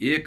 1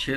6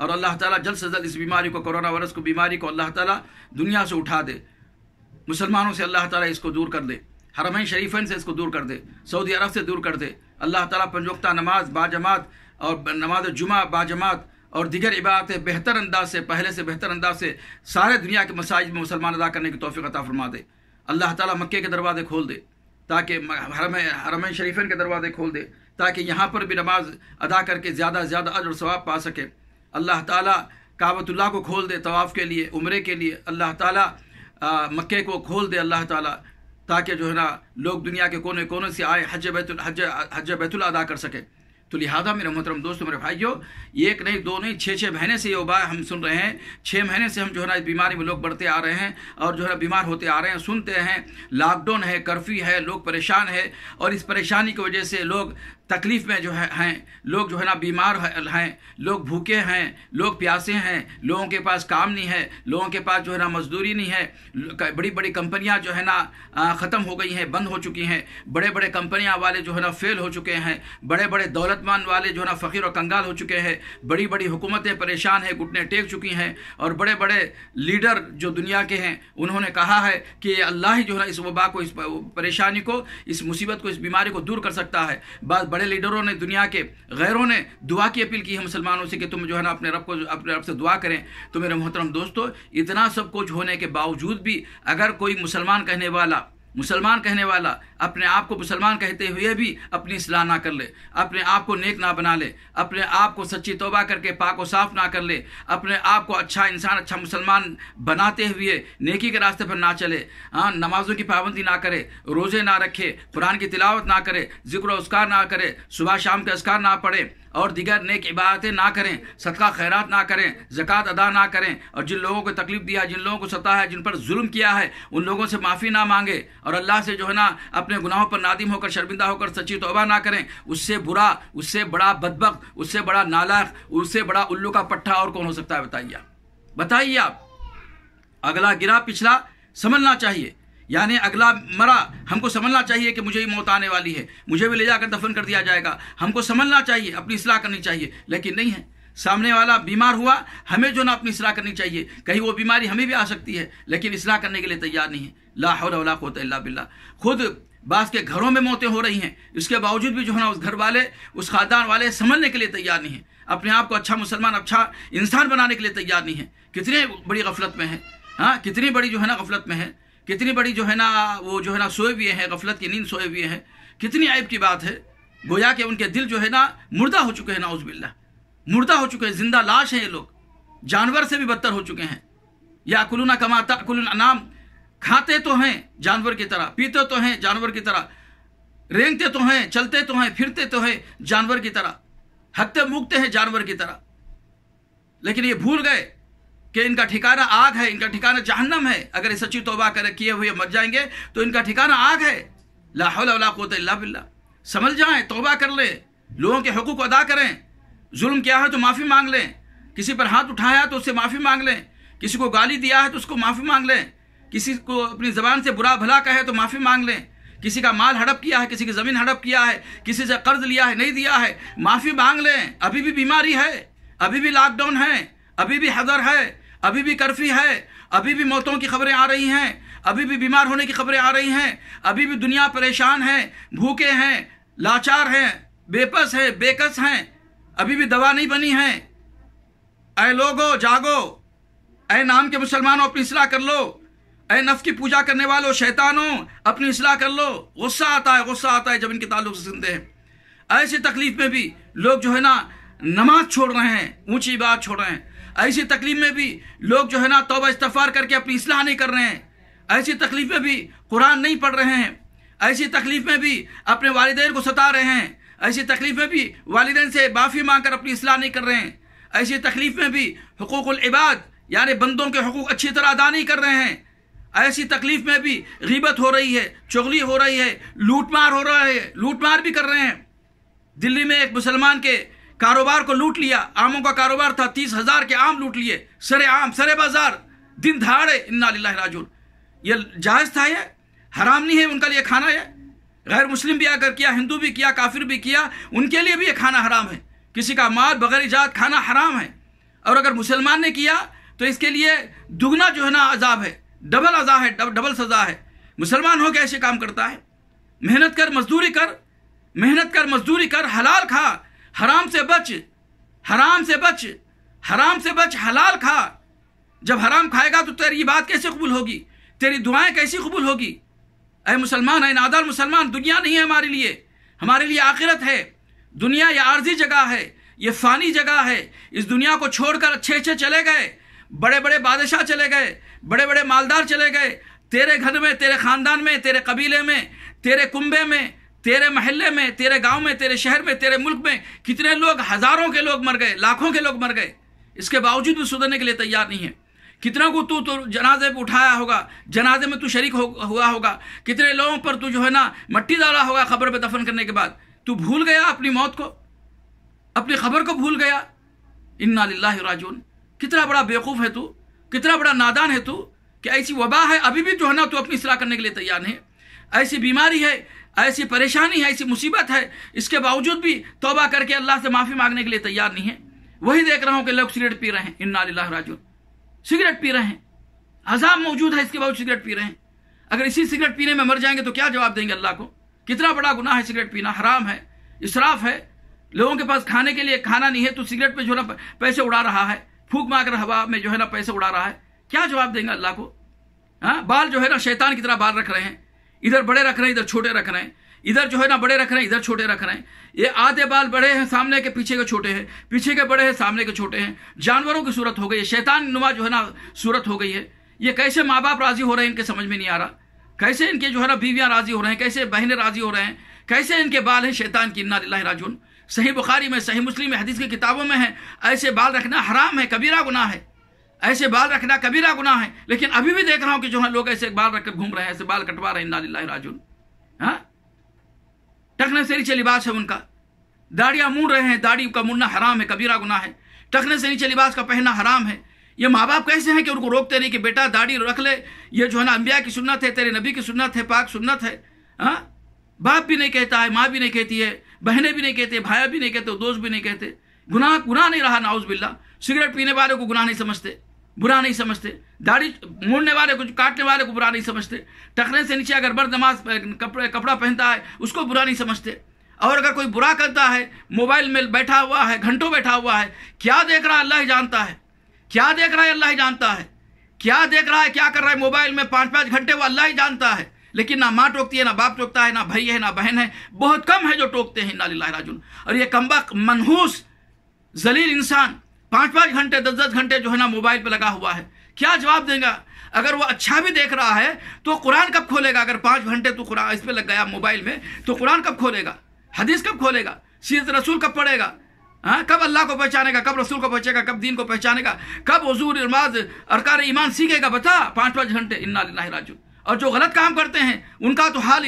اور اللہ تعالیٰ جلد سے جلد اس بیماری کو، کورونا وائرس کو، بیماری کو اللہ تعالیٰ دنیا سے اٹھا دے، مسلمانوں سے اللہ تعالیٰ اس کو دور کر دے، حرمین شریفین سے اس کو دور کر دے، سعودی عرب سے دور کر دے۔ اللہ تعالیٰ پنج وقتہ نماز باجماعت اور نماز جمعہ باجماعت اور دیگر عبادتیں بہتر انداز سے، پہلے سے بہتر انداز سے سارے دنیا کے مساجد میں مسلمان ادا کرنے کی توفیق عطا فرما دے۔ اللہ تعالیٰ مکے کے دروازے کھول دے تاکہ حرمین شریفین کے دروازے کھول دے تاکہ یہاں پر بھی نماز ادا کر کے زیادہ سے زیادہ اجر و ثواب پا سکے۔ اللہ تعالیٰ کعبۃ اللہ کو کھول دے طواف کے لیے، عمرے کے لیے۔ اللہ تعالیٰ مکے کو کھول دے اللہ تعالیٰ، تاکہ جو ہے نا لوگ دنیا کے کونے کونے سے آئے حج بیت اللہ ادا کر سکے۔ تو لہٰذا میرے محترم دوستوں، میرے بھائیوں، ایک نہیں دو نہیں 6 مہینے سے یہ وبا ہم سن رہے ہیں، 6 مہینے سے ہم جو ہے نا اس بیماری میں لوگ بڑھتے آ رہے ہیں اور جو ہے نا بیمار ہوتے آ رہے ہیں، سنتے ہیں لاک ڈاؤن ہے، کرفیو ہے، لوگ پریشان ہے، اور اس پریشانی کی وجہ سے لوگ تکلیف میں جو ہیں، لوگ جو ہے نا بیمار ہیں، لوگ بھوکے ہیں، لوگ پیاسے ہیں، لوگوں کے پاس کام نہیں ہے، لوگوں کے پاس جو ہے نا مزدوری نہیں ہے، بڑی بڑی کمپنیاں جو ہے نا ختم ہو گئی ہیں، بند ہو چکی ہیں، بڑے بڑے کمپنیاں والے جو ہے نا فیل ہو چکے ہیں، بڑے بڑے دولت مند والے جو ہے نا فقیر و کنگال ہو چکے ہیں، بڑی بڑی حکومتیں پریشان ہیں، گھٹنے ٹیک چکی ہیں، اور بڑے بڑے لیڈر جو دنیا کے ہیں انہوں نے کہا ہے کہ اللہ ہی جو ہے نا اس وبا کو، اس پریشانی کو، اس مصیبت کو، اس بیماری کو دور کر سکتا ہے۔ بعض بڑے لیڈروں نے، دنیا کے غیروں نے دعا کی اپیل کی ہے مسلمانوں سے کہ تم جو ہے نا اپنے رب سے دعا کریں۔ تو میرے محترم دوستو، اتنا سب کچھ ہونے کے باوجود بھی اگر کوئی مسلمان کہنے والا اپنے آپ کو مسلمان کہتے ہوئے بھی اپنی اصلاح نہ کر لے، اپنے آپ کو نیک نہ بنا لے، اپنے آپ کو سچی توبہ کر کے پاک و صاف نہ کر لے، اپنے آپ کو اچھا انسان، اچھا مسلمان بناتے ہوئے نیکی کے راستے پر نہ چلے، نمازوں کی پابندی نہ کرے، روزے نہ رکھے، قرآن کی تلاوت نہ کرے، ذکر و اذکار نہ کرے، صبح شام کے اذکار نہ پڑھے، اور دیگر نیک عبادتیں نہ کریں، صدقہ خیرات نہ کریں، زکوٰۃ ادا نہ کریں، اور جن لوگوں کو تکلیف دیا ہے، جن لوگوں کو ستایا ہے، جن پر ظلم کیا ہے، ان لوگوں سے معافی نہ مانگے، اور اللہ سے جو ہے نا اپنے گناہوں پر نادم ہو کر، شرمندہ ہو کر سچی توبہ نہ کریں، اس سے برا، اس سے بڑا بدبخت، اس سے بڑا نالائق، اس سے بڑا الو کا پٹھا اور کون ہو سکتا ہے؟ بتائیے آپ۔ اگلا گرا پچھلا سمجھنا چاہیے، یعنی اگلا مرا، ہم کو سمجھنا چاہیے کہ مجھے ہی موت آنے والی ہے، مجھے بھی لے جا کر دفن کر دیا جائے گا، ہم کو سمجھنا چاہیے، اپنی اصلاح کرنی چاہیے، لیکن نہیں ہے۔ سامنے والا بیمار ہوا، ہمیں جو نا اپنی اصلاح کرنی چاہیے، کہیں وہ بیماری ہمیں بھی آ سکتی ہے، لیکن اصلاح کرنے کے لیے تیار نہیں ہے۔ لا حول ولا قوت الا باللہ۔ خود بعض کے گھروں میں موتیں ہو رہی ہیں، اس کے باوجود بھی جو ہے نا اس گھر والے، اس خاندان والے سمجھنے کے لیے تیار نہیں ہیں، اپنے آپ کو اچھا مسلمان، اچھا انسان بنانے کے لیے تیار نہیں ہیں۔ کتنی بڑی غفلت میں ہے، کتنی بڑی جو ہے نا غفلت میں ہے، کتنی بڑی جو ہے نا وہ جو ہے نا سوئے ہوئے ہیں، غفلت کی نیند سوئے ہوئے ہیں۔ کتنی عیب کی بات ہے، گویا کہ ان کے دل جو ہے نا مردہ ہو چکے ہیں، نعوذ باللہ، مردہ ہو چکے ہیں، زندہ لاش ہیں یہ لوگ، جانور سے بھی بدتر ہو چکے ہیں۔ یاکلون کما تاکل الانعام، کھاتے تو ہیں جانور کی طرح، پیتے تو ہیں جانور کی طرح، رینگتے تو ہیں، چلتے تو ہیں، پھرتے تو ہیں جانور کی طرح، ہکتے موکتے ہیں جانور کی طرح، لیکن یہ بھول گئے کہ ان کا ٹھکانہ آگ ہے، ان کا ٹھکانہ جہنم ہے۔ اگر یہ سچی توبہ کیے ہوئے مر جائیں گے تو ان کا ٹھکانہ آگ ہے۔ لا حول ولا قوت الا باللہ۔ سمجھ جائیں، توبہ کر لیں، لوگوں کے حقوق ادا کریں، ظلم کیا ہے تو معافی مانگ لیں، کسی پر ہاتھ اٹھایا ہے تو اس سے معافی مانگ لیں، کسی کو گالی دیا ہے تو اس کو معافی مانگ لیں، کسی کو اپنی زبان سے برا بھلا کہے تو معافی مانگ لیں، کسی کا مال ہڑپ کیا ہے، کسی کی زمین ہڑپ کیا ہے، کسی سے قرض لیا ہے، نہیں دیا ہے، معافی مانگ لیں۔ ابھی بھی بیماری ہے، ابھی بھی لاک ڈاؤن ہے، ابھی بھی حذر ہے، ابھی بھی کرفیو ہے، ابھی بھی موتوں کی خبریں آ رہی ہیں، ابھی بھی بیمار ہونے کی خبریں آ رہی ہیں، ابھی بھی دنیا پریشان ہے، بھوکے ہیں، لاچار ہیں، بے پس ہیں، بے کس ہیں، ابھی بھی دوا نہیں بنی ہے۔ اے لوگو جاگو، اے نام کے مسلمانوں اپنی اصلاح کر لو، اے نفس کی پوجا کرنے والوں شیطانوں اپنی اصلاح کر لو۔ غصہ آتا ہے جب ان کے تعلق سے سنتے ہیں۔ ایسی تکلیف میں بھی لوگ جو ہے نا نماز چھوڑ رہے ہیں، اونچی بات چھوڑ رہے ہیں۔ ایسی تکلیف میں بھی لوگ جو ہے نا توبہ استغفار کر کے اپنی اصلاح نہیں کر رہے ہیں۔ ایسی تکلیف میں بھی قرآن نہیں پڑھ رہے ہیں۔ ایسی تکلیف میں بھی اپنے والدین کو ستا رہے ہیں۔ ایسی تکلیف میں بھی والدین سے معافی مانگ کر اپنی اصلاح نہیں کر رہے ہیں۔ ایسی تکلیف میں بھی حقوق العباد یعنی بندوں کے حقوق اچھی طرح ادا نہیں کر رہے ہیں۔ ایسی تکلیف میں بھی غیبت ہو رہی ہے، چغلی ہو رہی ہے، لوٹ مار ہو رہا ہے، لوٹ مار بھی کر رہے ہیں۔ دلی میں ایک مسلمان کے کاروبار کو لوٹ لیا، آموں کا کاروبار تھا، 30,000 کے آم لوٹ لیے، سرے عام، سرے بازار، دن دھاڑے۔ انا للہ راجعون۔ یہ جائز تھا؟ یہ حرام نہیں ہے ان کا لیے کھانا؟ یہ غیر مسلم بھی اگر کیا، ہندو بھی کیا، کافر بھی کیا، ان کے لیے بھی یہ کھانا حرام ہے۔ کسی کا مال بغیر اجازت کھانا حرام ہے۔ اور اگر مسلمان نے کیا تو اس کے لیے دگنا جو ہے نا عذاب ہے، ڈبل عذاب ہے، ڈبل سزا ہے۔ مسلمان ہو کے ایسے کام کرتا ہے؟ محنت کر، مزدوری کر، محنت کر، مزدوری کر، حلال کھا، حرام سے بچ، حرام سے بچ، حرام سے بچ، حلال کھا۔ جب حرام کھائے گا تو تیری بات کیسے قبول ہوگی؟ تیری دعائیں کیسی قبول ہوگی؟ اے مسلمان، اے نادار مسلمان، دنیا نہیں ہے ہمارے لیے آخرت ہے۔ دنیا یہ عارضی جگہ ہے، یہ فانی جگہ ہے۔ اس دنیا کو چھوڑ کر اچھے چلے گئے، بڑے بڑے بادشاہ چلے گئے، بڑے بڑے مالدار چلے گئے، تیرے گھر میں، تیرے خاندان میں، تیرے قبیلے میں، تیرے کنبے میں، تیرے محلے میں، تیرے گاؤں میں، تیرے شہر میں، تیرے ملک میں کتنے لوگ، ہزاروں کے لوگ مر گئے، لاکھوں کے لوگ مر گئے، اس کے باوجود بھی سدھرنے کے لیے تیار نہیں ہے۔ کتنا کو تو جنازے پہ اٹھایا ہوگا، جنازے میں تو شریک ہوا ہوگا، کتنے لوگوں پر تو جو ہے نا مٹی ڈالا ہوگا قبر پہ دفن کرنے کے بعد، تو بھول گیا اپنی موت کو، اپنی خبر کو بھول گیا۔ انا للہ راجعون۔ کتنا بڑا بیوقوف ہے تو، کتنا بڑا نادان ہے تو کہ ایسی وبا ہے، ابھی بھی جو ہے نا تو اپنی اصلاح کرنے کے لیے تیار نہیں ہے۔ ایسی بیماری ہے، ایسی پریشانی ہے، ایسی مصیبت ہے، اس کے باوجود بھی توبہ کر کے اللہ سے معافی مانگنے کے لیے تیار نہیں ہے۔ وہی دیکھ رہا ہوں کہ لوگ سگریٹ پی رہے ہیں، انا للہ راجعون، سگریٹ پی رہے ہیں، عذاب موجود ہے، اس کے باوجود سگریٹ پی رہے ہیں۔ اگر اسی سگریٹ پینے میں مر جائیں گے تو کیا جواب دیں گے اللہ کو؟ کتنا بڑا گناہ ہے سگریٹ پینا، حرام ہے، اسراف ہے۔ لوگوں کے پاس کھانے کے لیے کھانا نہیں ہے تو سگریٹ پہ جو ہے نا پیسے اڑا رہا ہے، پھونک مار کر ہوا میں جو ہے نا پیسے اڑا رہا ہے، کیا جواب دیں گے اللہ کو؟ ہاں، بال جو ہے نا شیطان کی طرح بال رکھ رہے ہیں، ادھر بڑے رکھ رہے ہیں، ادھر چھوٹے رکھ رہے ہیں، ادھر جو ہے نا بڑے رکھ رہے ہیں، ادھر چھوٹے رکھ رہے ہیں۔ یہ آدھے بال بڑے ہیں سامنے کے، پیچھے کے چھوٹے ہیں، پیچھے کے بڑے ہیں سامنے کے چھوٹے ہیں۔ جانوروں کی صورت ہو گئی ہے، شیطان نما جو ہے نا صورت ہو گئی ہے۔ یہ کیسے ماں باپ راضی ہو رہے ہیں ان کے سمجھ میں نہیں آ رہا، کیسے ان کے جو ہے نا بیویاں راضی ہو رہے ہیں، کیسے بہنیں راضی ہو رہے ہیں، کیسے ان کے بال ہیں شیطان کی، انا للہ راجعون۔ صحیح بخاری میں، صحیح مسلم میں، حدیث کی کتابوں میں ہے، ایسے بال رکھنا حرام ہے، کبیرہ گناہ ہے، ایسے بال رکھنا کبیرہ گناہ ہے۔ لیکن ابھی بھی دیکھ رہا ہوں کہ جو ہے لوگ ایسے بال رکھ کر گھوم رہے ہیں، ایسے بال کٹوا رہے ہیں، انا للہ راجعون۔ ہاں، ٹکنے سے نیچے لباس ہے ان کا، داڑیاں مونڈ رہے ہیں، داڑھی کا مونڈنا حرام ہے، کبیرہ گناہ ہے، ٹکنے سے نیچے لباس کا پہننا حرام ہے۔ یہ ماں باپ کیسے ہیں کہ ان کو روکتے نہیں کہ بیٹا داڑھی رکھ لے، یہ جو ہے نا انبیاء کی سنت ہے، تیرے نبی کی سنت ہے، پاک سنت ہے۔ ہاں، باپ بھی نہیں کہتا ہے، ماں بھی نہیں کہتی ہے، بہنیں بھی نہیں کہتے، بھائی بھی نہیں کہتے، دوست بھی نہیں کہتے۔ گناہ نہیں رہا، نعوذ باللہ۔ سگریٹ پینے والے کو گناہ نہیں سمجھتے، برا نہیں سمجھتے، داڑھی مونڈنے والے کو، کاٹنے والے کو برا نہیں سمجھتے، ٹکنے سے نیچے اگر مرد نماز کپڑا پہنتا ہے اس کو برا نہیں سمجھتے۔ اور اگر کوئی برا کرتا ہے، موبائل میں بیٹھا ہوا ہے، گھنٹوں بیٹھا ہوا ہے، کیا دیکھ رہا ہے اللہ ہی جانتا ہے، کیا دیکھ رہا ہے اللہ ہی جانتا ہے، کیا دیکھ رہا ہے، کیا کر رہا ہے موبائل میں 5 گھنٹے، وہ اللہ ہی جانتا ہے۔ لیکن نہ ماں ٹوکتی ہے، نہ باپ ٹوکتا ہے، نہ بھائی ہے، نہ بہن ہے، بہت کم ہے جو ٹوکتے ہیں، انا للہ راجعون۔ اور یہ کمبخت منحوس ذلیل انسان 5 گھنٹے 10 گھنٹے جو ہے نا موبائل پہ لگا ہوا ہے، کیا جواب دے گا؟ اگر وہ اچھا بھی دیکھ رہا ہے تو قرآن کب کھولے گا؟ اگر 5 گھنٹے تو قرآن اس پہ لگ گیا موبائل میں تو قرآن کب کھولے گا؟ حدیث کب کھولے گا؟ سیرت رسول کب پڑھے گا؟ ہاں، کب اللہ کو پہچانے گا؟ کب رسول کو پہنچے گا؟ کب دین کو پہچانے گا؟ کب حضور نماز ارکان ایمان سیکھے گا؟ بتا، 5 گھنٹے، انا للہ راجعون۔ اور جو غلط کام کرتے ہیں ان کا تو حال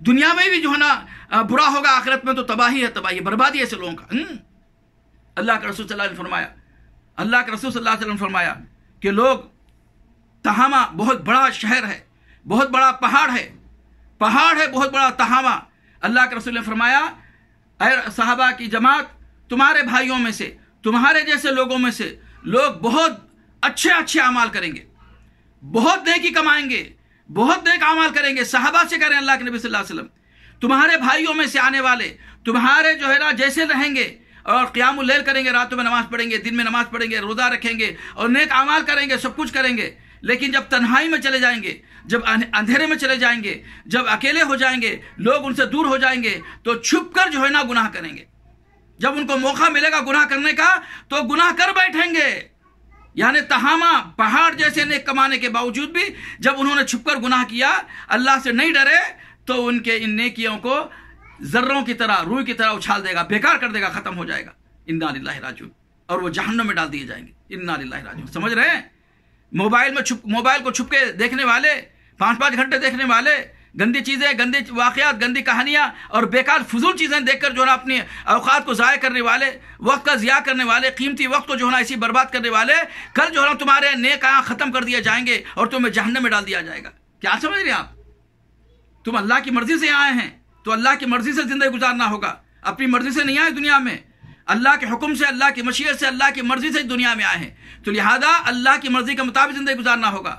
دنیا میں بھی جو ہے نا برا ہوگا، آخرت میں تو تباہی ہے، تباہی بربادی ہے ایسے لوگوں کا۔ اللہ کے رسول صلی اللہ علیہ وسلم فرمایا، اللہ کے رسول صلی اللہ علیہ وسلم فرمایا کہ لوگ، تہامہ بہت بڑا شہر ہے، بہت بڑا پہاڑ ہے بہت بڑا تہامہ۔ اللہ کے رسول نے فرمایا، اے صحابہ کی جماعت، تمہارے بھائیوں میں سے، تمہارے جیسے لوگوں میں سے لوگ بہت اچھے اعمال کریں گے، بہت نیکی کمائیں گے، بہت نیک اعمال کریں گے۔ صحابہ سے کہہ رہے ہیں اللہ کے نبی صلی اللہ علیہ وسلم، تمہارے بھائیوں میں سے آنے والے تمہارے جو ہے نا جیسے رہیں گے، اور قیام اللیل کریں گے، راتوں میں نماز پڑھیں گے، دن میں نماز پڑھیں گے، روزہ رکھیں گے اور نیک اعمال کریں گے، سب کچھ کریں گے۔ لیکن جب تنہائی میں چلے جائیں گے، جب اندھیرے میں چلے جائیں گے، جب اکیلے ہو جائیں گے، لوگ ان سے دور ہو جائیں گے تو چھپ کر جو ہے نا گناہ کریں گے۔ جب ان کو موقع ملے گا گناہ کرنے کا تو گناہ کر بیٹھیں گے۔ یعنی تہامہ پہاڑ جیسے نیک کمانے کے باوجود بھی جب انہوں نے چھپ کر گناہ کیا، اللہ سے نہیں ڈرے، تو ان کے ان نیکیوں کو ذروں کی طرح، روئی کی طرح اچھال دے گا، بیکار کر دے گا، ختم ہو جائے گا، انا للہ راجعون، اور وہ جہنم میں ڈال دیے جائیں گے، انا للہ راجعون۔ سمجھ رہے ہیں؟ موبائل کو چھپ کے دیکھنے والے، 5 گھنٹے دیکھنے والے، گندی چیزیں، گندے واقعات، گندی کہانیاں اور بیکار فضول چیزیں دیکھ کر جو ہے نا اپنی اوقات کو ضائع کرنے والے، وقت کا ضیاع کرنے والے، قیمتی وقت کو جو ہے نا ایسی برباد کرنے والے، کل جو ہے نا تمہارے نیک اعمال ختم کر دیے جائیں گے اور تمہیں جہنم میں ڈال دیا جائے گا۔ کیا سمجھ رہے ہیں آپ؟ تم اللہ کی مرضی سے آئے ہیں تو اللہ کی مرضی سے زندگی گزارنا ہوگا، اپنی مرضی سے نہیں آئے دنیا میں۔ اللہ کے حکم سے، اللہ کی مشیت سے، اللہ کی مرضی سے دنیا میں آئے ہیں، تو لہذا اللہ کی مرضی کے مطابق زندگی گزارنا ہوگا۔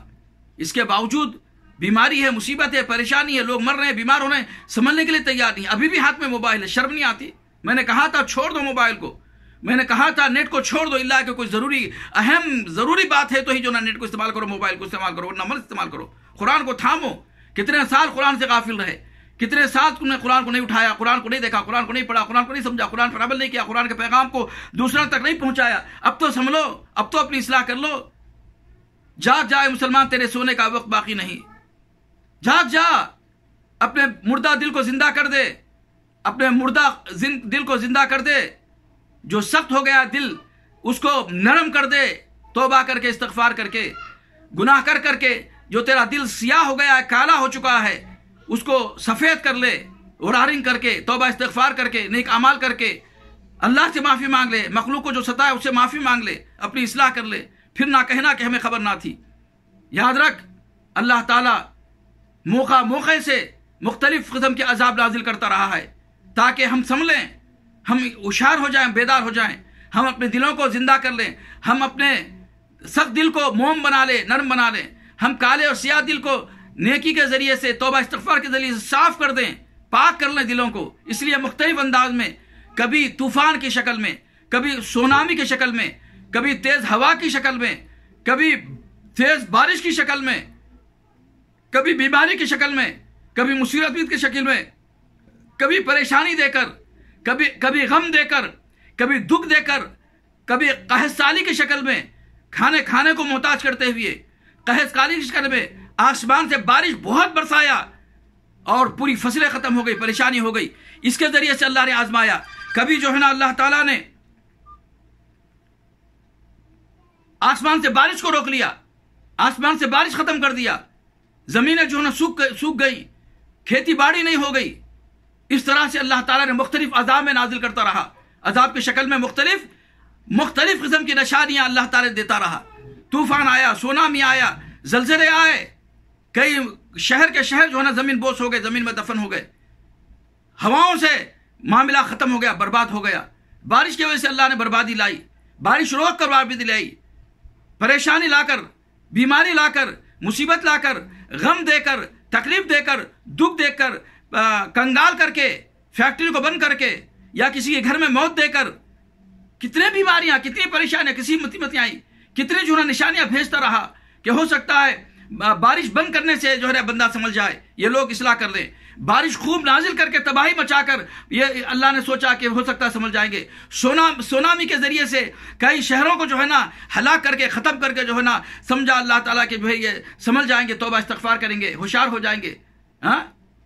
اس کے باوجود بیماری ہے، مصیبت ہے، پریشانی ہے، لوگ مر رہے ہیں، بیمار ہو رہے ہیں، سنبھلنے کے لیے تیار نہیں، ابھی بھی ہاتھ میں موبائل ہے، شرم نہیں آتی؟ میں نے کہا تھا چھوڑ دو موبائل کو، میں نے کہا تھا نیٹ کو چھوڑ دو، اللہ کہ کوئی ضروری بات ہے تو ہی جو نا نیٹ کو استعمال کرو، موبائل کو استعمال کرو، ورنہ مت استعمال کرو۔ قرآن کو تھامو۔ کتنے سال قرآن سے غافل رہے، کتنے سال تم نے قرآن کو نہیں اٹھایا، قرآن کو نہیں دیکھا، قرآن کو نہیں پڑھا، قرآن کو نہیں سمجھا، قرآن پر عمل نہیں کیا، قرآن کے پیغام کو دوسروں تک نہیں پہنچایا۔ اب تو سنبھلو، اب تو اپنی اصلاح کر لو۔ جاگ جائے مسلمان، تیرے سونے کا وقت باقی نہیں۔ جاگ جا، اپنے مردہ دل کو زندہ کر دے، اپنے مردہ دل کو زندہ کر دے، جو سخت ہو گیا دل اس کو نرم کر دے، توبہ کر کے، استغفار کر کے، گناہ کر کے جو تیرا دل سیاہ ہو گیا ہے، کالا ہو چکا ہے، اس کو سفید کر لے، ورارنگ کر کے، توبہ استغفار کر کے، نیک اعمال کر کے اللہ سے معافی مانگ لے، مخلوق کو جو ستائے اس سے معافی مانگ لے، اپنی اصلاح کر لے، پھر نہ کہنا کہ ہمیں خبر نہ تھی۔ یاد رکھ، اللہ تعالیٰ موقع سے مختلف قسم کے عذاب نازل کرتا رہا ہے تاکہ ہم سنبھلیں، ہم ہوشیار ہو جائیں، بیدار ہو جائیں، ہم اپنے دلوں کو زندہ کر لیں، ہم اپنے سخت دل کو موم بنا لیں، نرم بنا لیں، ہم کالے اور سیاہ دل کو نیکی کے ذریعے سے، توبہ استغفار کے ذریعے سے صاف کر دیں، پاک کر لیں دلوں کو۔ اس لیے مختلف انداز میں، کبھی طوفان کی شکل میں، کبھی سونامی کی شکل میں، کبھی تیز ہوا کی شکل میں، کبھی تیز بارش کی شکل میں، کبھی بیماری کی شکل میں، کبھی مصیبت کی شکل میں، کبھی پریشانی دے کر، کبھی غم دے کر، کبھی دکھ دے کر، کبھی قحط سالی کی شکل میں، کھانے کو محتاج کرتے ہوئے، قحط سالی کی شکل میں آسمان سے بارش بہت برسایا اور پوری فصلیں ختم ہو گئی، پریشانی ہو گئی۔ اس کے ذریعے سے اللہ نے آزمایا۔ کبھی جو ہے نا اللہ تعالیٰ نے آسمان سے بارش کو روک لیا، آسمان سے بارش ختم کر دیا، زمینیں جو ہے نا سوکھ گئی، کھیتی باڑی نہیں ہو گئی۔ اس طرح سے اللہ تعالیٰ نے مختلف عذاب میں نازل کرتا رہا، عذاب کی شکل میں مختلف قسم کی نشانیاں اللہ تعالیٰ دیتا رہا۔ طوفان آیا، سونامی آیا، زلزلے آئے، کئی شہر کے شہر جو ہے نا زمین بوس ہو گئے، زمین میں دفن ہو گئے، ہواؤں سے معاملہ ختم ہو گیا، برباد ہو گیا۔ بارش کی وجہ سے اللہ نے بربادی لائی، بارش روک کر بربادی لائی، پریشانی لا کر، بیماری لا کر، مصیبت لا کر، غم دے کر، تکلیف دے کر، دکھ دے کر، کنگال کر کے، فیکٹری کو بند کر کے، یا کسی کے گھر میں موت دے کر، کتنے بیماریاں، کتنی پریشانیاں، کسی مصیبتیں آئی، کتنے جو ہے نشانیاں بھیجتا رہا کہ ہو سکتا ہے بارش بند کرنے سے جو ہے بندہ سمجھ جائے، یہ لوگ اصلاح کر لیں۔ بارش خوب نازل کر کے تباہی مچا کر یہ اللہ نے سوچا کہ ہو سکتا ہے سمجھ جائیں گے۔ سونامی کے ذریعے سے کئی شہروں کو جو ہے نا ہلاک کر کے، ختم کر کے جو ہے نا سمجھا اللہ تعالیٰ کہ یہ سمجھ جائیں گے، توبہ استغفار کریں گے، ہوشیار ہو جائیں گے۔ ہاں،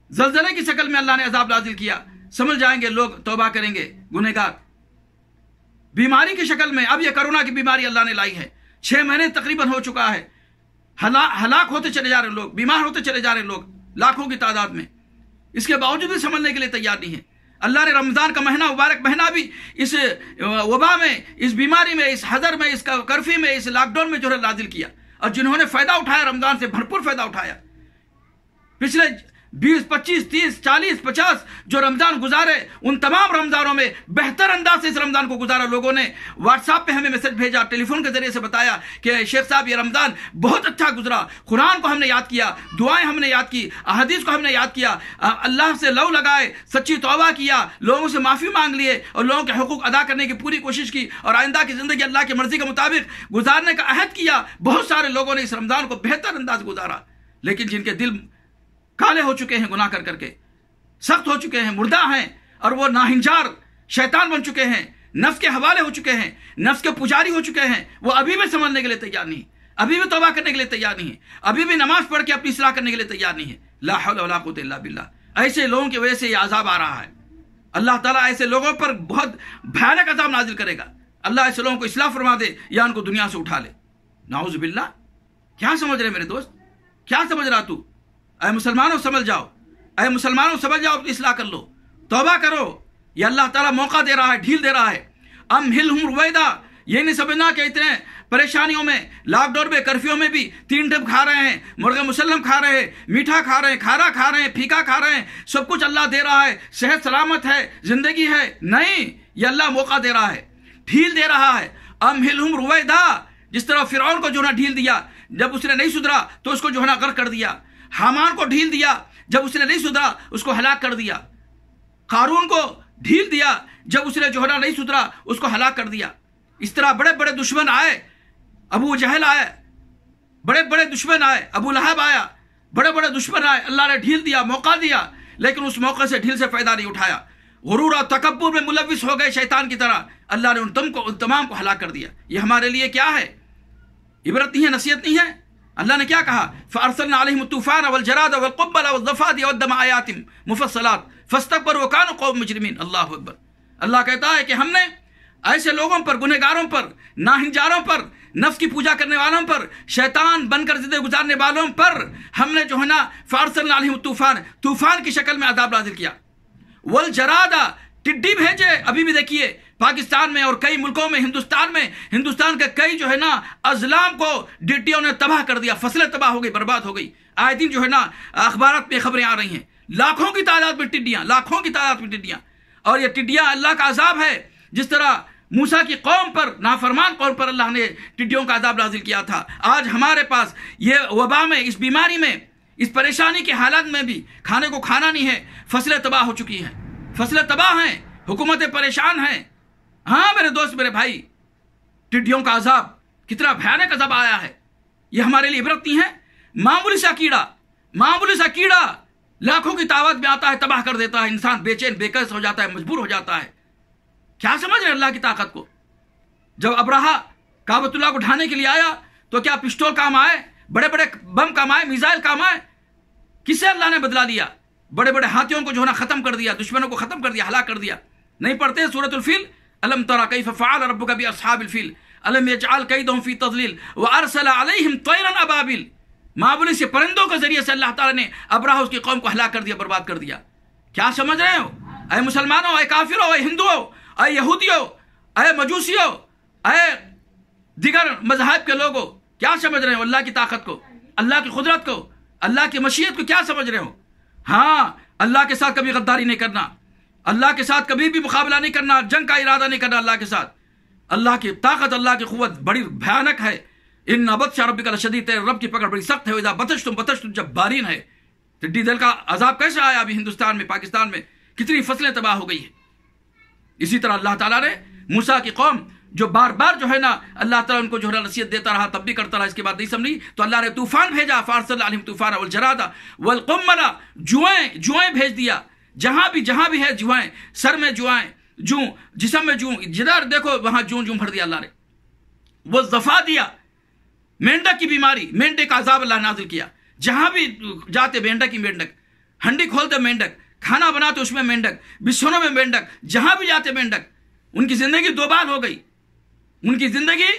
زلزلے کی شکل میں اللہ نے عذاب نازل کیا، سمجھ جائیں گے لوگ، توبہ کریں گے گنہگار۔ بیماری کی شکل میں اب یہ کرونا کی بیماری اللہ نے لائی ہے، 6 مہینے تقریباً ہو چکا ہے، ہلاک ہوتے چلے جا رہے لوگ، بیمار ہوتے چلے جا رہے لوگ لاکھوں کی تعداد میں، اس کے باوجود بھی سمجھنے کے لیے تیار نہیں ہے۔ اللہ نے رمضان کا مہینہ، مبارک مہینہ بھی اس وبا میں، اس بیماری میں، اس حذر میں، اس کرفیو میں، اس لاک ڈاؤن میں جو ہے نازل کیا، اور جنہوں نے فائدہ اٹھایا رمضان سے بھرپور فائدہ اٹھایا، پچھلے 20، 25، 30، 40، 50 جو رمضان گزارے، ان تمام رمضانوں میں بہتر انداز سے اس رمضان کو گزارا۔ لوگوں نے واٹس ایپ پہ ہمیں میسج بھیجا، ٹیلی فون کے ذریعے سے بتایا کہ شیخ صاحب یہ رمضان بہت اچھا گزرا، قرآن کو ہم نے یاد کیا، دعائیں ہم نے یاد کی، احادیث کو ہم نے یاد کیا، اللہ سے لو لگائے، سچی توبہ کیا، لوگوں سے معافی مانگ لیے، اور لوگوں کے حقوق ادا کرنے کی پوری کوشش کی، اور آئندہ کی زندگی اللہ کی مرضی کے مطابق گزارنے کا عہد کیا۔ بہت سارے لوگوں نے اس رمضان کو بہتر انداز گزارا، لیکن جن کے دل کالے ہو چکے ہیں گناہ کر کے، سخت ہو چکے ہیں، مردہ ہیں، اور وہ ناہنجار شیطان بن چکے ہیں، نفس کے حوالے ہو چکے ہیں، نفس کے پجاری ہو چکے ہیں، وہ ابھی بھی سمجھنے کے لیے تیار نہیں، ابھی بھی توبہ کرنے کے لیے تیار نہیں ہے، ابھی بھی نماز پڑھ کے اپنی اصلاح کرنے کے لیے تیار نہیں ہے۔ لا حول ولا قوت الا باللہ۔ ایسے لوگوں کی وجہ سے یہ عذاب آ رہا ہے۔ اللہ تعالیٰ ایسے لوگوں پر بہت بھیانک عذاب نازل کرے گا۔ اللہ ایسے لوگوں کو اصلاح فرما دے یا ان کو دنیا سے اٹھا لے۔ نعوذ باللہ۔ کیا سمجھ رہے میرے دوست؟ کیا سمجھ رہا تو؟ اے مسلمانوں سمجھ جاؤ، اے مسلمانوں سمجھ جاؤ، اپنی اصلاح کر لو، توبہ کرو۔ یہ اللہ تعالیٰ موقع دے رہا ہے، ڈھیل دے رہا ہے۔ امہلہم رویدا، یہ نہیں سمجھنا کہ اتنے پریشانیوں میں، لاک ڈاؤن میں، کرفیو میں بھی 3 ٹائم کھا رہے ہیں، مرغ مسلم کھا رہے ہیں، میٹھا کھا رہے ہیں، کھارا کھا رہے ہیں، پھیکا کھا رہے ہیں، سب کچھ اللہ دے رہا ہے، صحت سلامت ہے، زندگی ہے۔ نہیں، یہ اللہ موقع دے رہا ہے، ڈھیل دے رہا ہے۔ امہلہم رویدا، جس طرح فرعون کو جو ہے ڈھیل دیا، جب اس نے نہیں سدھرا تو اس کو جو ہے غرق کر دیا۔ حامان کو ڈھیل دیا، جب اس نے نہیں سدھرا اس کو ہلاک کر دیا۔ قارون کو ڈھیل دیا، جب اس نے جو ہے نہیں سدھرا اس کو ہلاک کر دیا۔ اس طرح بڑے بڑے دشمن آئے، ابو جہل آئے، بڑے بڑے دشمن آئے، ابو لہب آیا، بڑے بڑے دشمن آئے، اللہ نے ڈھیل دیا، موقع دیا، لیکن اس موقع سے ڈھیل سے فائدہ نہیں اٹھایا۔ غرور اور تکبر میں ملوث ہو گئے شیطان کی طرح، اللہ نے ان تمام کو ہلاک کر دیا۔ یہ ہمارے لیے کیا ہے؟ عبرت نہیں ہے، نصیحت نہیں ہے؟ اللہ نے کیا کہا؟ فَأَرْسَلْنَا عَلَيْهِمُ الطُّوفَانَ وَالْجَرَادَ وَالْقُمَّلَ وَالضَّفَادِعَ وَالدَّمَ آيَاتٍ مُفَصَّلَاتٍ فَاسْتَكْبَرُوا وَكَانُوا قَوْمًا مُجْرِمِينَ۔ اللہ اکبر۔ اللہ کہتا ہے کہ ہم نے ایسے لوگوں پر، گنہگاروں پر، ناہنجاروں پر، نفس کی پوجا کرنے والوں پر، شیطان بن کر زندگی گزارنے والوں پر ہم نے جو ہے نا فَأَرْسَلْنَا عَلَيْهِمُ الطُّوفَانَ، طوفان کی شکل میں عذاب نازل کیا۔ وَالْجَرَادَ، ٹڈی بھیجے۔ ابھی بھی دیکھیے پاکستان میں اور کئی ملکوں میں، ہندوستان کے کئی جو ہے نا اضلاع کو ٹڈیوں نے تباہ کر دیا، فصلیں تباہ ہو گئی، برباد ہو گئی۔ آئے دن جو ہے نا اخبارات میں خبریں آ رہی ہیں، لاکھوں کی تعداد میں ٹڈیاں، لاکھوں کی تعداد میں ٹڈیاں۔ اور یہ ٹڈیاں اللہ کا عذاب ہے، جس طرح موسیٰ کی قوم پر، نافرمان قوم پر اللہ نے ٹڈیوں کا عذاب نازل کیا تھا۔ آج ہمارے پاس یہ وبا میں، اس بیماری میں، اس پریشانی کے حالات میں بھی کھانے کو کھانا نہیں ہے، فصلیں تباہ ہو چکی ہیں، فصلیں تباہ ہیں، حکومتیں پریشان ہیں۔ ہاں میرے دوست، میرے بھائی، ٹڈیوں کا عذاب کتنا بھیانک عذاب آیا ہے، یہ ہمارے لیے عبرت نہیں ہے؟ معمولی سا کیڑا لاکھوں کی تعداد میں آتا ہے، تباہ کر دیتا ہے، انسان بے چین بےکس ہو جاتا ہے، مجبور ہو جاتا ہے۔ کیا سمجھ رہے اللہ کی طاقت کو؟ جب ابرہا کعبۃ اللہ کو ڈھانے کے لیے آیا تو کیا پسٹول کام آئے؟ بڑے بڑے بم کام آئے؟ میزائل کام آئے؟ کس سے اللہ نے بدلا لیا؟ بڑے بڑے ہاتھیوں کو جو ہے نا ختم کر دیا، دشمنوں کو ختم کر دیا، ہلاک کر دیا۔ نہیں پڑھتے سورۃ الفیل؟ الم تری کیف فعل ربک باصحاب الفیل الم یجعل کیدہم فی تضلیل وارسل علیہم طیرا ابابیل۔ معمولی سے پرندوں کے ذریعے سے اللہ تعالیٰ نے ابرہا اس کی قوم کو ہلاک کر دیا، برباد کر دیا۔ کیا سمجھ رہے ہو اے مسلمانوں، اے کافروں، اے ہندوؤں، اے یہودیوں، اے مجوسیوں، اے دیگر مذاہب کے لوگوں، کیا سمجھ رہے ہو اللہ کی طاقت کو، اللہ کی قدرت کو، اللہ کی مشیت کو؟ کیا سمجھ رہے ہو؟ ہاں، اللہ کے ساتھ کبھی غداری نہیں کرنا، اللہ کے ساتھ کبھی بھی مقابلہ نہیں کرنا، جنگ کا ارادہ نہیں کرنا اللہ کے ساتھ۔ اللہ کی طاقت، اللہ کی قوت بڑی بھیانک ہے۔ ان بطش ربک لشدید، تیرے رب کی پکڑ بڑی سخت ہے۔ اذا بطشتم جبارین ہے۔ ٹڈی دل کا عذاب کیسے آیا ابھی ہندوستان میں، پاکستان میں کتنی فصلیں تباہ ہو گئی ہیں۔ اسی طرح اللہ تعالیٰ نے موسیٰ کی قوم جو بار بار جو ہے نا اللہ تعالیٰ ان کو جو ہے نصیحت دیتا رہا، تب بھی کرتا رہا، اس کے بعد نہیں سمجھی تو اللہ نے طوفان بھیجا۔ فارسلنا علیہم طوفان والجراد والقمل، جوئیں بھیج دیا۔ جہاں بھی ہے جوئیں، سر میں جوئیں، جوں، جسم میں جوں، جدھر دیکھو وہاں جوں بھر دیا اللہ نے۔ وہ ضفادع، مینڈک کی بیماری، مینڈک کا عذاب اللہ نے نازل کیا۔ جہاں بھی جاتے مینڈک، ہنڈی کھولتے مینڈک، کھانا بناتے اس میں مینڈک، بستروں میں مینڈک، جہاں بھی جاتے مینڈک۔ ان کی زندگی دو بال ہو گئی، ان کی زندگی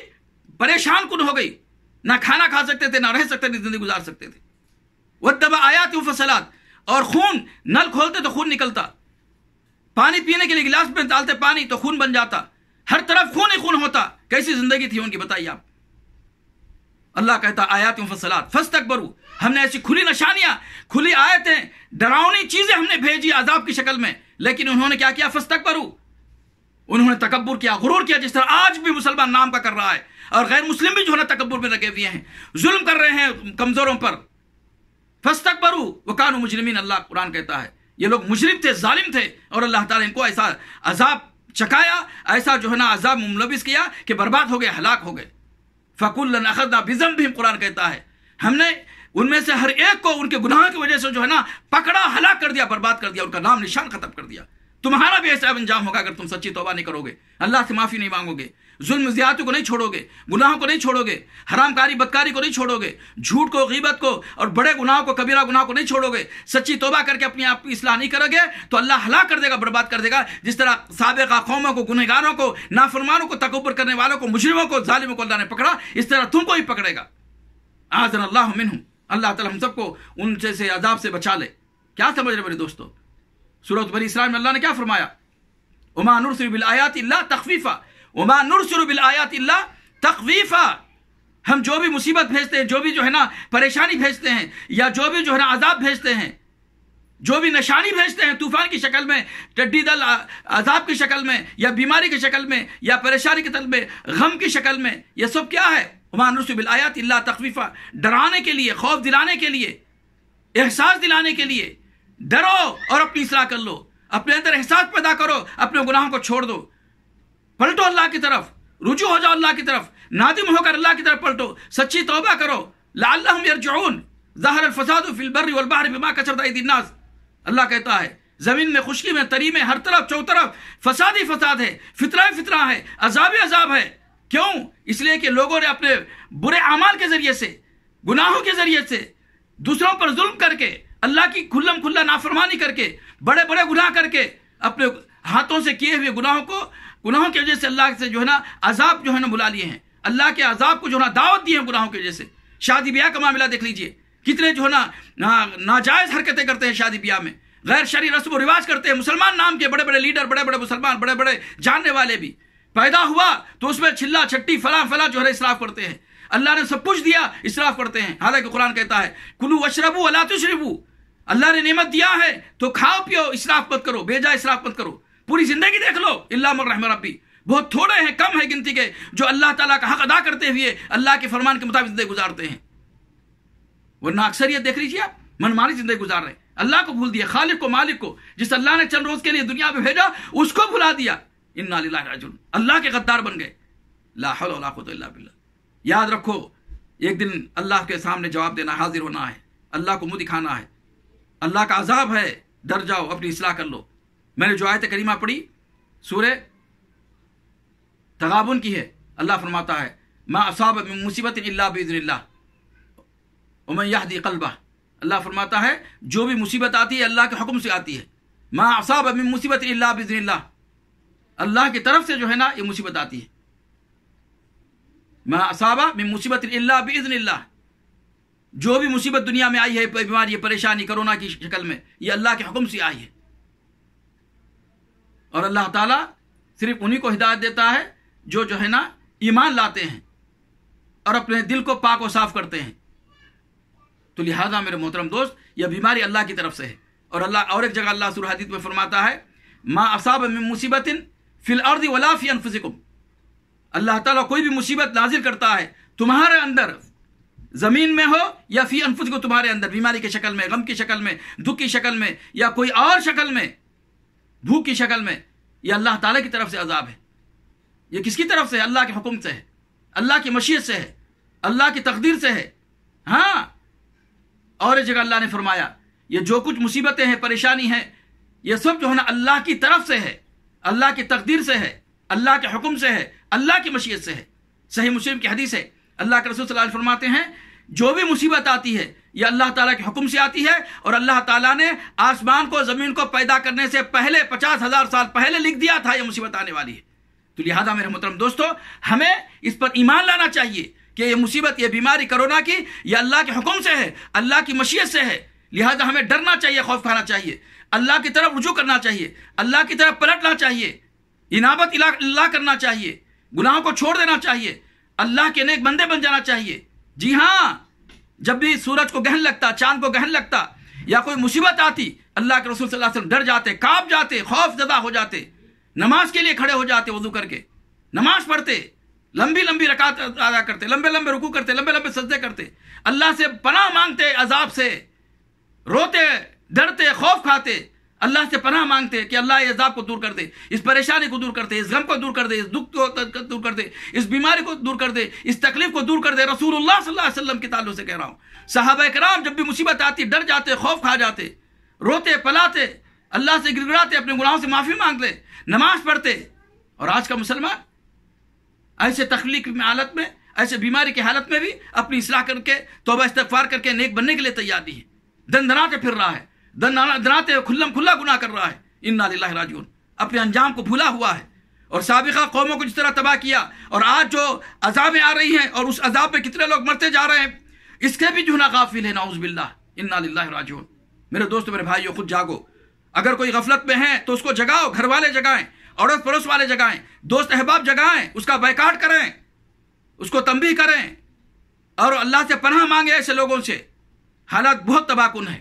پریشان کن ہو گئی، نہ کھانا کھا سکتے تھے، نہ رہ سکتے تھے، زندگی گزار سکتے تھے۔ وَالدَّمَ آیَاتٍ مُفَصَّلَاتٍ، اور خون، نل کھولتے تو خون نکلتا، پانی پینے کے لیے گلاس میں ڈالتے پانی تو خون بن جاتا، ہر طرف خون ہی خون ہوتا۔ کیسی زندگی تھی ان کی بتائیے آپ۔ اللہ کہتا آیات مفصلات فاستکبروا، ہم نے ایسی کھلی نشانیاں، کھلی آیتیں، ڈراؤنی چیزیں ہم نے بھیجی عذاب کی شکل میں، لیکن انہوں نے کیا کیا؟ فاستکبروا، انہوں نے تکبر کیا، غرور کیا، جس طرح آج بھی مسلمان نام کا کر رہا ہے، اور غیر مسلم بھی جو ہے نا تکبر میں لگے ہوئے ہیں، ظلم کر رہے ہیں کمزوروں پر۔ فاستکبروا وکانوا مجرمین، اللہ قرآن کہتا ہے یہ لوگ مجرم تھے، ظالم تھے، اور اللہ تعالیٰ ان کو ایسا عذاب چکایا، ایسا جو ہے نا عذاب ملبس کیا کہ برباد ہو گئے، ہلاک ہو گئے۔ فَكُلًّا أَخَذْنَا بِذَنبِهِمْ، قرآن کہتا ہے ہم نے ان میں سے ہر ایک کو ان کے گناہ کی وجہ سے جو ہے نا پکڑا، ہلاک کر دیا، برباد کر دیا، ان کا نام نشان ختم کر دیا۔ تمہارا بھی ایسا انجام ہوگا اگر تم سچی توبہ نہیں کرو گے، اللہ سے معافی نہیں مانگو گے، ظلم زیادتی کو نہیں چھوڑو گے، گناہوں کو نہیں چھوڑو گے، حرام کاری بدکاری کو نہیں چھوڑو گے، جھوٹ کو، غیبت کو اور بڑے گناہوں کو، کبیرہ گناہ کو نہیں چھوڑو گے، سچی توبہ کر کے اپنی آپ کی اصلاح نہیں کرو گے تو اللہ ہلاک کر دے گا، برباد کر دے گا۔ جس طرح سابقہ قوموں کو، گنہگاروں کو، نافرمانوں کو، تکبر کرنے والوں کو، مجرموں کو، ظالموں کو اللہ نے پکڑا، اس طرح تم کو ہی پکڑے گا۔ اعاذنا اللہ منہم، اللہ تعالیٰ ہم سب کو ان سے عذاب سے بچا لے۔ کیا سمجھ رہے میرے دوستو؟ سورۃ بنی اسرائیل میں اللہ نے کیا فرمایا؟ وما نرسل بالآیات الا تخویفا، وما نرسل بالآیات الا تخویفا، ہم جو بھی مصیبت بھیجتے ہیں، جو بھی جو ہے نا پریشانی بھیجتے ہیں، یا جو بھی جو ہے نا عذاب بھیجتے ہیں، جو بھی نشانی بھیجتے ہیں طوفان کی شکل میں، ٹڈی دل عذاب کی شکل میں، یا بیماری کی شکل میں، یا پریشانی کی شکل میں، غم کی شکل میں، یہ سب کیا ہے؟ وما نرسل بالآیات الا تخویفا، ڈرانے کے لیے، خوف دلانے کے لیے، احساس دلانے کے لیے۔ ڈرو اور اپنی اصلاح کر لو، اپنے اندر احساس پیدا کرو، اپنے گناہوں کو چھوڑ دو، پلٹو اللہ کی طرف، رجوع ہو جاؤ اللہ کی طرف، نادم ہو کر اللہ کی طرف پلٹو، سچی توبہ کرو۔ لعلہم یرجعون، ظہر الفساد فی البر والبحر بما کسبت ایدی الناس، اللہ کہتا ہے زمین میں، خشکی میں، تری میں، ہر طرف چوطرف فساد ہی فساد ہے، فتنہ ہے، عذاب عذاب ہے۔ کیوں؟ اس لیے کہ لوگوں نے اپنے برے اعمال کے ذریعے سے، گناہوں کے ذریعے سے، دوسروں پر ظلم کر کے، اللہ کی کھلم کھلا نافرمانی کر کے، بڑے بڑے گناہ کر کے، اپنے ہاتھوں سے کیے ہوئے گناہوں کی وجہ سے اللہ سے جو ہے نا عذاب جو ہے نا بلا لیے ہیں، اللہ کے عذاب کو جو ہے نا دعوت دی ہے گناہوں کی وجہ سے۔ شادی بیاہ کا معاملہ دیکھ لیجئے، کتنے جو ہے نا ناجائز حرکتیں کرتے ہیں شادی بیاہ میں، غیر شرعی رسم و رواج کرتے ہیں۔ مسلمان نام کے بڑے بڑے لیڈر، بڑے بڑے مسلمان، بڑے بڑے جاننے والے بھی پیدا ہوا تو اس میں چھلا چھٹی فلاں جو ہے اسراف کرتے ہیں۔ اللہ نے سب کچھ دیا، اسراف کرتے ہیں، حالانکہ قرآن کہتا ہے کلوا واشربوا ولا تسرفوا، اللہ نے نعمت دیا ہے تو کھاؤ پیو، اسراف مت کرو، بے جا اسراف مت کرو۔ پوری زندگی دیکھ لو، الا من رحم ربی، بہت تھوڑے ہیں، کم ہے گنتی کے جو اللہ تعالیٰ کا حق ادا کرتے ہوئے اللہ کے فرمان کے مطابق زندگی گزارتے ہیں، ورنہ اکثریت دیکھ لیجیے آپ منمانی زندگی گزار رہے ہیں۔ اللہ کو بھول دیا، خالق کو، مالک کو، جس اللہ نے چند روز کے لیے دنیا میں بھیجا اس کو بھلا دیا۔ انا للہ راجعون، اللہ کے غدار بن گئے۔ لا حول ولا قوت الا باللہ۔ یاد رکھو ایک دن اللہ کے سامنے جواب دینا، حاضر ہونا ہے، اللہ کو منہ دکھانا ہے، اللہ کا عذاب ہے، ڈر جاؤ، اپنی اصلاح کر لو۔ میں نے جو آیت کریمہ پڑھی سورہ تغابن کی ہے، اللہ فرماتا ہے ما اصاب من مصیبت الا باذن اللہ ومن یہدی قلبہ، اللہ فرماتا ہے جو بھی مصیبت آتی ہے اللہ کے حکم سے آتی ہے۔ ما اصاب من مصیبت الا باذن اللہ، اللہ کی طرف سے جو ہے نا یہ مصیبت آتی ہے۔ ما اصاب من مصیبت الا باذن اللہ، جو بھی مصیبت دنیا میں آئی ہے، بیماری، پریشانی، کرونا کی شکل میں، یہ اللہ کے حکم سے آئی ہے۔ اور اللہ تعالیٰ صرف انہی کو ہدایت دیتا ہے جو ہے نا ایمان لاتے ہیں اور اپنے دل کو پاک و صاف کرتے ہیں۔ تو لہذا میرے محترم دوست، یہ بیماری اللہ کی طرف سے ہے۔ اور ایک جگہ اللہ سورہ حدید میں فرماتا ہے ما اصاب من مصیبت فی الارض ولا فی انفسکم، اللہ تعالیٰ کوئی بھی مصیبت نازل کرتا ہے تمہارے اندر، زمین میں ہو یا فی انفسکم، تمہارے اندر، بیماری کی شکل میں، غم کی شکل میں، دکھ کی شکل میں، یا کوئی اور شکل میں، بھوک کی شکل میں، یہ اللہ تعالیٰ کی طرف سے عذاب ہے۔ یہ کس کی طرف سے ہے؟ اللہ کے حکم سے ہے، اللہ کی مشیت سے ہے، اللہ کی تقدیر سے ہے۔ ہاں، اور ایک جگہ اللہ نے فرمایا یہ جو کچھ مصیبتیں ہیں، پریشانی ہیں، یہ سب جو ہے نا اللہ کی طرف سے ہے، اللہ کی تقدیر سے ہے، اللہ کے حکم سے ہے، اللہ کی مشیت سے ہے۔ صحیح مسلم کی حدیث ہے، اللہ کے رسول صلی اللہ علیہ وسلم فرماتے ہیں جو بھی مصیبت آتی ہے یہ اللہ تعالیٰ کے حکم سے آتی ہے، اور اللہ تعالیٰ نے آسمان کو، زمین کو پیدا کرنے سے پہلے 50,000 سال پہلے لکھ دیا تھا یہ مصیبت آنے والی ہے۔ تو لہذا میرے محترم دوستو، ہمیں اس پر ایمان لانا چاہیے کہ یہ مصیبت، یہ بیماری کرونا کی، یہ اللہ کے حکم سے ہے، اللہ کی مشیت سے ہے۔ لہذا ہمیں ڈرنا چاہیے، خوف کھانا چاہیے، اللہ کی طرف رجوع کرنا چاہیے، اللہ کی طرف پلٹنا چاہیے، انابت اللہ کرنا چاہیے، گناہوں کو چھوڑ دینا چاہیے، اللہ کے نیک بندے بن جانا چاہیے۔ جی ہاں، جب بھی سورج کو گرہن لگتا، چاند کو گرہن لگتا، یا کوئی مصیبت آتی، اللہ کے رسول صلی اللہ علیہ وسلم ڈر جاتے، کانپ جاتے، خوف زدہ ہو جاتے، نماز کے لیے کھڑے ہو جاتے، وضو کر کے نماز پڑھتے، لمبی لمبی رکعت ادا کرتے، لمبے لمبے رکوع کرتے، لمبے لمبے سجدے کرتے، اللہ سے پناہ مانگتے، عذاب سے روتے، ڈرتے، خوف کھاتے، اللہ سے پناہ مانگتے کہ اللہ اس عذاب کو دور کر دے، اس پریشانی کو دور کر دے، اس غم کو دور کر دے، اس دکھ کو دور کر دے، اس بیماری کو دور کر دے، اس تکلیف کو دور کر دے۔ رسول اللہ صلی اللہ علیہ وسلم کے تعلق سے کہہ رہا ہوں، صحابہ کرام جب بھی مصیبت آتی ڈر جاتے، خوف کھا جاتے، روتے پلاتے، اللہ سے گر گڑاتے، اپنے گناہوں سے معافی مانگتے، نماز پڑھتے۔ اور آج کا مسلمان ایسے تخلیق میں حالت میں، ایسے بیماری کی حالت میں بھی اپنی اصلاح کر کے، توبہ استغفار کر کے نیک بننے کے لیے تیار نہیں ہے، دن دناتے پھر رہا ہے، دناتے کھلم کھلا گناہ کر رہا ہے۔ انا للہ راجعون، اپنے انجام کو بھولا ہوا ہے، اور سابقہ قوموں کو جس طرح تباہ کیا، اور آج جو عذابیں آ رہی ہیں اور اس عذاب میں کتنے لوگ مرتے جا رہے ہیں، اس کے بھی جو نا غافل ہے، نعوذ باللہ۔ انا للہ راجعون۔ میرے دوستو، میرے بھائیو، خود جاگو، اگر کوئی غفلت میں ہے تو اس کو جگاؤ، گھر والے جگائیں، اڑوس پڑوس والے جگائیں، دوست احباب جگائیں، اس کا بائیکاٹ کریں، اس کو تنبیہ کریں، اور اللہ سے پناہ مانگے ایسے لوگوں سے۔ حالات بہت تباہ کن ہے،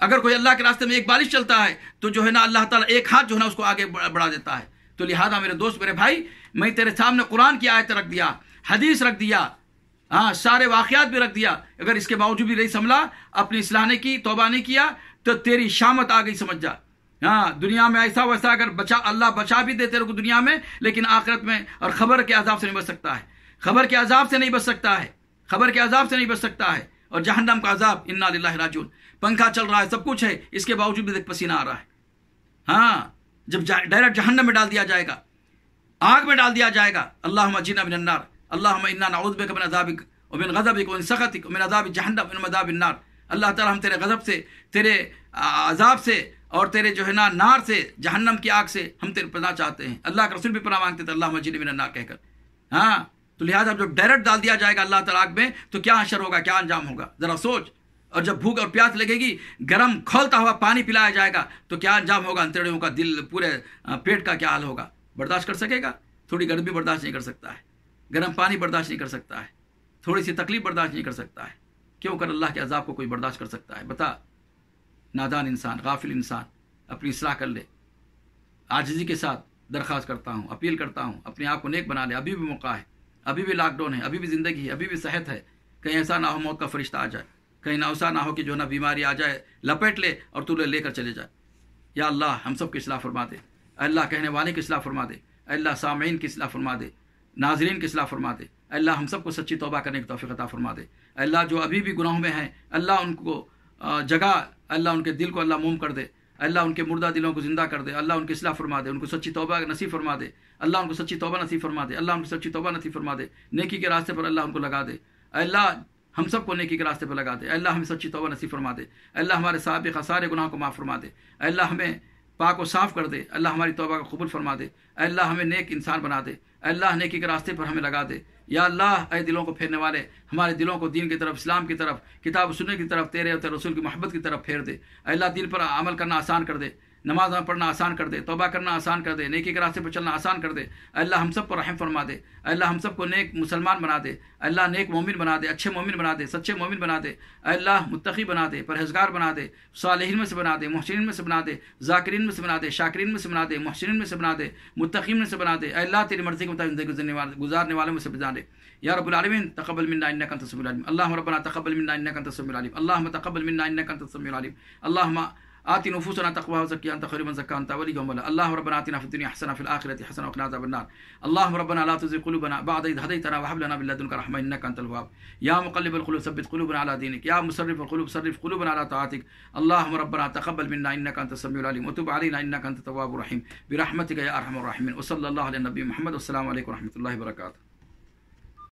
اگر کوئی اللہ کے راستے میں ایک بارش چلتا ہے تو جو ہے نا اللہ تعالیٰ ایک ہاتھ جو ہے نا اس کو آگے بڑھا دیتا ہے. تو لہٰذا میرے دوست میرے بھائی، میں تیرے سامنے قرآن کی آیت رکھ دیا، حدیث رکھ دیا، ہاں سارے واقعات بھی رکھ دیا. اگر اس کے باوجود بھی نہیں سنبھلا، اپنی اصلاح نہیں کی، توبہ نہیں کیا، تو تیری شامت آ گئی سمجھ جا. ہاں دنیا میں ایسا ویسا اگر اللہ بچا بھی دے تیرے کو دنیا میں، لیکن آخرت میں اور خبر کے عذاب سے نہیں بچ سکتا ہے. خبر کے عذاب سے نہیں بچ سکتا ہے. خبر کے عذاب سے نہیں بچ سکتا ہے. اور جہنم کا عذاب، انا للہ راجعون. پنکھا چل رہا ہے، سب کچھ ہے، اس کے باوجود بھی پسینہ آ رہا ہے. ہاں جب ڈائریکٹ جہنم میں ڈال دیا جائے گا، آگ میں ڈال دیا جائے گا. اللہم اجرنا من النار، اللہم انا نعوذ بک من عذابک ومن غضبک ومن سخطک ومن عذاب جہنم ومن عذاب النار. اللہ تعالیٰ ہم تیرے غضب سے، تیرے عذاب سے، اور تیرے جو ہے نا نار سے، جہنم کی آگ سے ہم تیرے پناہ چاہتے ہیں. اللہ کے رسول بھی پناہ مانگتے تھے اللہم اجرنی من النار کہہ کر. ہاں تو لہٰذا جب ڈائریکٹ ڈال دیا جائے گا اللہ تعالیٰ آگ میں تو کیا حشر ہوگا، کیا انجام ہوگا، ذرا سوچ. اور جب بھوک اور پیاس لگے گی، گرم کھولتا ہوا پانی پلایا جائے گا تو کیا انجام ہوگا، انتڑیوں کا، دل، پورے پیٹ کا کیا حال ہوگا. برداشت کر سکے گا؟ تھوڑی گرمی برداشت نہیں کر سکتا ہے، گرم پانی برداشت نہیں کر سکتا ہے، تھوڑی سی تکلیف برداشت نہیں کر سکتا ہے. کیوں کر اللہ کے عذاب کو کوئی برداشت کر سکتا ہے؟ بتا. نادان انسان، غافل انسان اپنی اصلاح کر لے. عاجزی کے ساتھ درخواست کرتا ہوں، اپیل کرتا ہوں، اپنے آپ کو نیک بنا لے. ابھی بھی موقع ہے، ابھی بھی لاک ڈاؤن ہے، ابھی بھی زندگی ہے، ابھی بھی صحت ہے. کہیں ایسا نہ ہو موت کا فرشتہ آ جائے، کہیں ایسا نہ ہو کہ جو نا بیماری آ جائے، لپیٹ لے اور تو لے کر چلے جائے. یا اللہ ہم سب کی اصلاح فرما دے. اللہ کہنے والے کی اصلاح فرما دے. اللہ سامعین کی اصلاح فرما دے، ناظرین کی اصلاح فرما دے. اللہ ہم سب کو سچی توبہ کرنے کی توفیق عطا فرما دے. اللہ جو ابھی بھی گناہوں میں ہیں، اللہ ان کو جگہ، اللہ ان کے دل کو اللہ موم کر دے. اللہ ان کے مردہ دلوں کو زندہ کر دے. اللہ ان کی اصلاح فرما دے، ان کو سچی توبہ نصیب فرما دے. اللہ ان کو سچی توبہ نصیب فرما دے. اللہ ان کو سچی توبہ نصیب فرما دے. نیکی کے راستے پر اللہ ان کو لگا دے. اللہ ہم سب کو نیکی کے راستے پر لگا دے. اللہ ہمیں سچی توبہ نصیب فرما دے. اللہ ہمارے سابقہ سارے گناہوں کو معاف فرما دے. اللہ ہمیں پاک و صاف کر دے. اللہ ہماری توبہ کا قبول فرما دے. اللہ ہمیں نیک انسان بنا دے. اللہ نیکی کے راستے پر ہمیں لگا دے. یا اللہ اے دلوں کو پھیرنے والے، ہمارے دلوں کو دین کی طرف، اسلام کی طرف، کتاب و سنت کی طرف، تیرے اور تیرے رسول کی محبت کی طرف پھیر دے. اللہ دل پر عمل کرنا آسان کر دے، نماز پڑھنا آسان کر دے، توبہ کرنا آسان کر دے، نیکی کے راستے پر چلنا آسان کر دے. اللہ ہم سب پر رحم فرما دے. اللہ ہم سب کو نیک مسلمان بنا دے. اللہ نیک مومن بنا دے، اچھے مومن بنا دے، سچے مومن بنا دے. اللہ متقی بنا دے، پرہیزگار بنا دے، صالحین میں سے بنا دے، محسنین میں سے بنا دے، ذاکرین میں سے بنا دے، شاکرین میں سے بنا دے، محسنین میں سے بنا دے، متقین میں سے بنا دے. اللہ تیری مرضی کے مطابق زندگی گزارنے والوں میں سے بنا دے. یا رب العالمین تقبل منا انک انت السمیع العلیم. اللهم ربنا تقبل منا انک انت السمیع العلیم. اللهم تقبل منا انک انت السمیع العلیم. اللهم آت نفوسنا تقواها وزكها أنت خير من زكاها أنت وليها ومولاها. اللهم ربنا آتنا في الدنيا حسنة وفي الآخرة حسنة وقنا عذاب النار. اللهم ربنا لا تزغ قلوبنا بعد إذ هديتنا وهب لنا من لدنك رحمة إنك أنت الوهاب. يا مقلب القلوب ثبت قلوبنا على دينك. يا مصرف القلوب صرف قلوبنا على طاعتك. اللهم ربنا تقبل منا إنك أنت السميع العليم وتب علينا إنك أنت التواب الرحيم برحمتك يا أرحم الراحمين. وصلى الله على النبي محمد. والسلام عليكم ورحمة الله وبركاته.